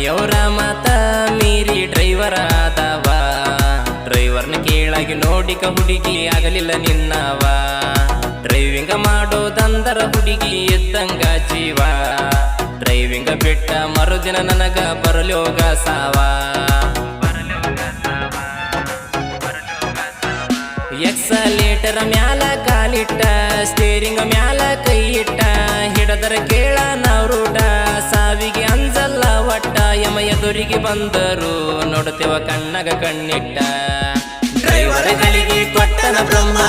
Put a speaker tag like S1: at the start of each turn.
S1: ಮನೆಯವರ ಮಾತ ಮೀರಿ ಡ್ರೈವರ್ ಆದವ ಡ್ರೈವರ್ನ ಕೇಳಾಗಿ ನೋಡಿಕ ಹುಡುಗಿ ಆಗಲಿಲ್ಲ ನಿನ್ನವ ಡ್ರೈವಿಂಗ ಮಾಡೋದಂದರ ಹುಡುಗಿ ಎದ್ದಂಗ ಜೀವ ಡ್ರೈವಿಂಗ ಬಿಟ್ಟ ಮರುದಿನ ನನಗ ಬರಲೋಗ ಸಾವ ಎಕ್ಸಲೇಟರ್ ಮ್ಯಾಲ ಕಾಲಿಟ್ಟ ಸ್ಟೇರಿಂಗ್ ಮ್ಯಾಲ ಕೈ ಇಟ್ಟ ಹಿಡದರ ಕೇಳ ನಾವ್ರೂಟ ಸಾವಿಗೆ ಅಂಜಲ್ಲ ಒಟ್ಟ ಯಮ ಎದುರಿಗೆ ಬಂದರು ನೋಡುತ್ತೇವ ಕಣ್ಣಗ ಕಣ್ಣಿಟ್ಟ ಡ್ರೈವರ್ಗಳಿಗೆ ಕೊಟ್ಟನ ಬ್ರಹ್ಮ